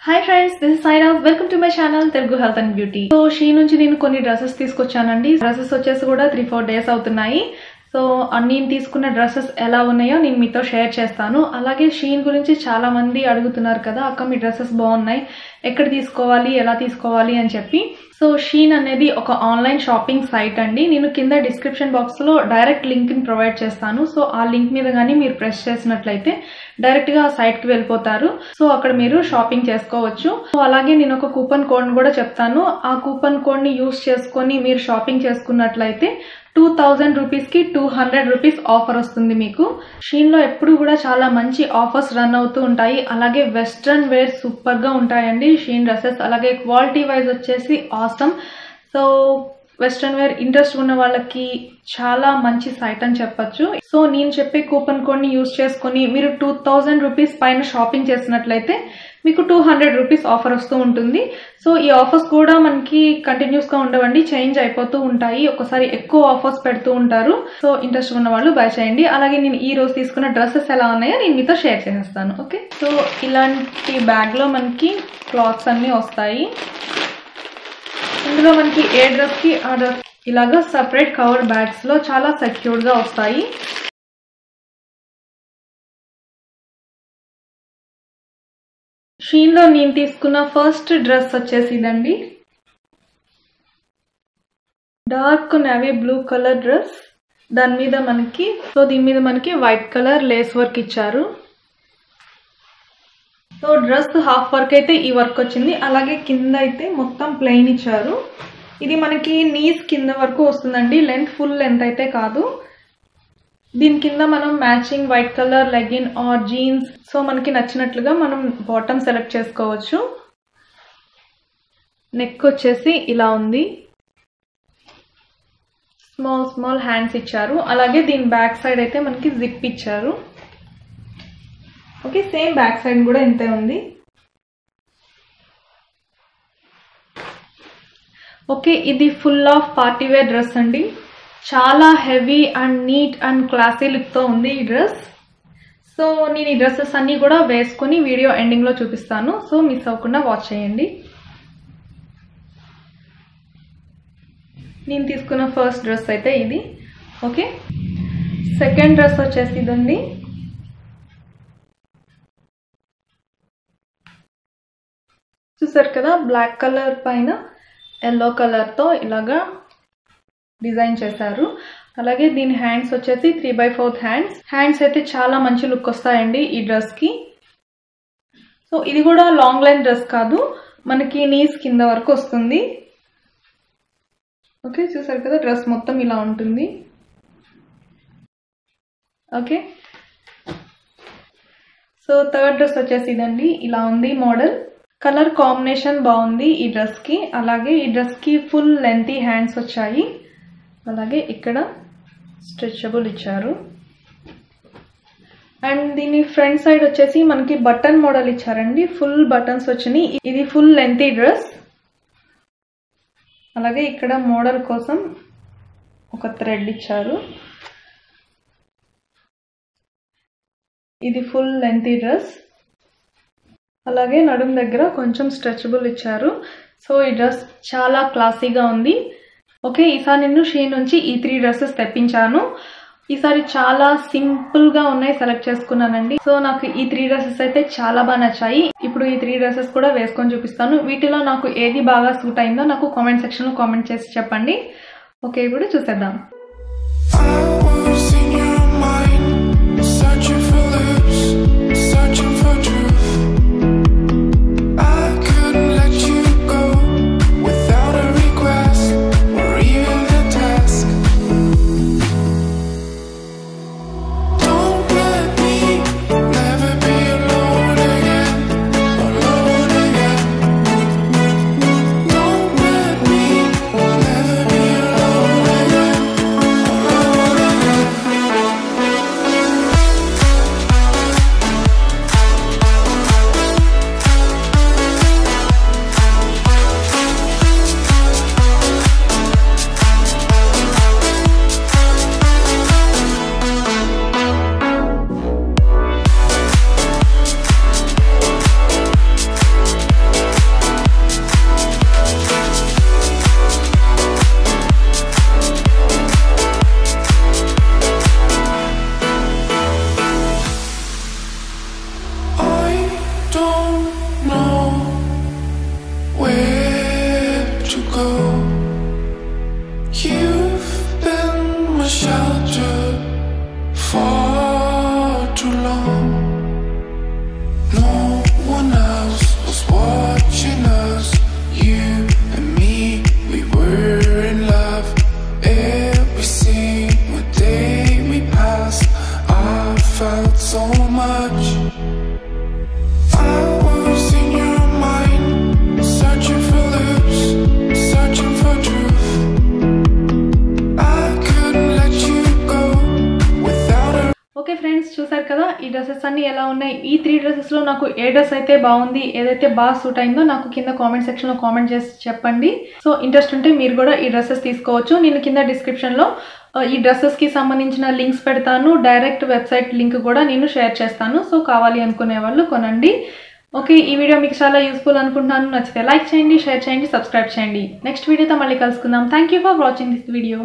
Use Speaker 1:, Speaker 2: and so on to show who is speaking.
Speaker 1: Hi friends, this is Saira. Welcome to my channel Telugu Health and Beauty. So Shein నుంచి నేను కొన్ని dresses తీసుకొచ్చానండి. Dresses వచ్చేసి కూడా 3-4 డేస్ అవుతున్నాయి. సో నేను తీసుకున్న డ్రెస్సెస్ ఎలా ఉన్నాయో నేను మీతో షేర్ చేస్తాను. అలాగే షీన్ గురించి చాలా మంది అడుగుతున్నారు కదా, అక్క మీ డ్రెస్సెస్ బాగున్నాయి, ఎక్కడ తీసుకోవాలి, ఎలా తీసుకోవాలి అని చెప్పి. సో షీన్ అనేది ఒక ఆన్లైన్ షాపింగ్ సైట్ అండి. నేను కింద డిస్క్రిప్షన్ బాక్స్ లో డైరెక్ట్ లింక్ ని ప్రొవైడ్ చేస్తాను. సో ఆ లింక్ మీద కానీ మీరు ప్రెస్ చేసినట్లయితే డైరెక్ట్ గా ఆ సైట్ కి వెళ్ళిపోతారు. సో అక్కడ మీరు షాపింగ్ చేసుకోవచ్చు. సో అలాగే నేను ఒక కూపన్ కోడ్ కూడా చెప్తాను. ఆ కూపన్ కోడ్ ని యూస్ చేసుకొని మీరు షాపింగ్ చేసుకున్నట్లయితే 2000 రూపీస్ కి 200 రూపీస్ ఆఫర్ వస్తుంది మీకు. షీన్ లో ఎప్పుడు కూడా చాలా మంచి ఆఫర్స్ రన్ అవుతూ ఉంటాయి. అలాగే వెస్ట్రన్ వేర్ సూపర్ గా ఉంటాయండి షీన్ డ్రెస్సెస్. అలాగే క్వాలిటీ వైజ్ వచ్చేసి awesome. So western wear interest ఉన్న వాళ్ళకి చాలా మంచి సైట్ అని చెప్పొచ్చు. సో నేను చెప్పే కూపన్ కోడ్ ని యూజ్ చేసుకుని మీరు 2000 రూపీస్ పైన షాపింగ్ చేసినట్లయితే మీకు 200 రూపీస్ ఆఫర్ వస్తూ ఉంటుంది. సో ఈ ఆఫర్స్ కూడా మనకి కంటిన్యూస్ గా ఉండవండి, చేంజ్ అయిపోతూ ఉంటాయి. ఒకసారి ఎక్కువ ఆఫర్స్ పెడుతూ ఉంటారు. సో ఇంట్రెస్ట్ ఉన్న వాళ్ళు బై చేయండి. అలాగే నేను ఈ రోజు తీసుకున్న డ్రెస్సెస్ ఎలా ఉన్నాయో నేను మీతో షేర్ చేసేస్తాను. ఓకే, సో ఇలాంటి బ్యాగ్ లో మనకి క్లాత్స్ అన్ని వస్తాయి. ఇందులో మనకి ఏ డ్రెస్ కి ఆ డ్రెస్ ఇలాగా సపరేట్ కవర్ బ్యాగ్స్ లో చాలా సెక్యూర్ గా వస్తాయి. షీన్ లో నేను తీసుకున్న ఫస్ట్ డ్రెస్ వచ్చేసి ఇదండి, dark navy blue colour dress. దీని మీద మనకి వైట్ కలర్ లేస్ వర్క్ ఇచ్చారు. సో డ్రెస్ హాఫ్ వర్క్ అయితే ఈ వర్క్ వచ్చింది. అలాగే కింద అయితే మొత్తం ప్లెయిన్ ఇచ్చారు. ఇది మనకి నీస్ కింద వరకు వస్తుందండి, లెంత్ ఫుల్ లెంత్ అయితే కాదు. దీని కింద మనం matching white colour legging or jeans, so మనకి నచ్చినట్లుగా మనం బాటమ్ సెలెక్ట్ చేసుకోవచ్చు. నెక్ వచ్చేసి ఇలా ఉంది, స్మాల్ హ్యాండ్స్ ఇచ్చారు. అలాగే దీని బ్యాక్ సైడ్ అయితే మనకి జిప్ ఇచ్చారు. ఓకే, సేమ్ బ్యాక్ సైడ్ కూడా ఇంతే ఉంది. ఓకే, ఇది full of party wear dress అండి. చాలా heavy and neat and classy look తో ఉంది ఈ డ్రెస్. సో నేను ఈ డ్రెస్సెస్ అన్ని కూడా వేసుకుని వీడియో ఎండింగ్ లో చూపిస్తాను. సో మిస్ అవ్వకుండా వాచ్ చేయండి. నేను తీసుకున్న ఫస్ట్ డ్రెస్ అయితే ఇది. ఓకే, సెకండ్ డ్రెస్ వచ్చేసి ఇదండి. చూసారు కదా, బ్లాక్ కలర్ పైన ఎల్లో కలర్ తో ఇలాగా డిజైన్ చేశారు. అలాగే దీని హ్యాండ్స్ వచ్చేసి 3/4 హ్యాండ్స్ అయితే చాలా మంచి లుక్ వస్తాయండి ఈ డ్రెస్ కి. సో ఇది కూడా లాంగ్ లెంత్ డ్రెస్ కాదు, మనకి నీస్ కింద వరకు వస్తుంది. ఓకే, చూసారు కదా, డ్రెస్ మొత్తం ఇలా ఉంటుంది. ఓకే, సో థర్డ్ డ్రెస్ వచ్చేసి ఇదండి. ఇలా ఉంది మోడల్. కలర్ కాంబినేషన్ బాగుంది ఈ డ్రెస్ కి. అలాగే ఈ డ్రెస్ కి ఫుల్ లెంతీ హ్యాండ్స్ వచ్చాయి. అలాగే ఇక్కడ స్ట్రెచబుల్ ఇచ్చారు. అండ్ దీని ఫ్రంట్ సైడ్ వచ్చేసి మనకి బటన్ మోడల్ ఇచ్చారండి, ఫుల్ బటన్స్ వచ్చినాయి. ఇది ఫుల్ లెంతీ డ్రెస్. అలాగే ఇక్కడ మోడల్ కోసం ఒక థ్రెడ్ ఇచ్చారు. ఇది ఫుల్ లెంతీ డ్రెస్. అలాగే నడుం దగ్గర కొంచెం స్ట్రెచబుల్ ఇచ్చారు. సో ఈ డ్రెస్ చాలా క్లాసీగా ఉంది. ఓకే, ఈసారి నేను షీన్ నుంచి ఈ 3 డ్రెస్సెస్ తెప్పించాను. ఈసారి చాలా సింపుల్ గా ఉన్నాయి, సెలెక్ట్ చేసుకున్నానండి. సో నాకు ఈ 3 డ్రెస్సెస్ అయితే చాలా బాగా నచ్చాయి. ఇప్పుడు ఈ 3 డ్రెస్సెస్ కూడా వేసుకొని చూపిస్తాను. వీటిలో నాకు ఏది బాగా సూట్ అయిందో నాకు కామెంట్ సెక్షన్ లో కామెంట్ చేసి చెప్పండి. ఓకే, ఇప్పుడు చూసేద్దాం. డ్రెస్సెస్ అన్ని ఎలా ఉన్నాయి, ఈ 3 డ్రెస్సెస్లో నాకు ఏ డ్రెస్ అయితే బాగుంది, ఏదైతే బాగా సూట్ అయిందో నాకు కింద కామెంట్ సెక్షన్లో కామెంట్ చేసి చెప్పండి. సో ఇంట్రెస్ట్ ఉంటే మీరు కూడా ఈ డ్రెస్సెస్ తీసుకోవచ్చు. నేను కింద డిస్క్రిప్షన్లో ఈ డ్రెస్సెస్కి సంబంధించిన లింక్స్ పెడతాను. డైరెక్ట్ వెబ్సైట్ లింక్ కూడా నేను షేర్ చేస్తాను. సో కావాలి అనుకునే వాళ్ళు కొనండి. ఓకే, ఈ వీడియో మీకు చాలా యూస్ఫుల్ అనుకుంటున్నాను. నచ్చితే లైక్ చేయండి, షేర్ చేయండి, సబ్స్క్రైబ్ చేయండి. నెక్స్ట్ వీడియోతో మళ్ళీ కలుసుకుందాం. Thank you for watching this video.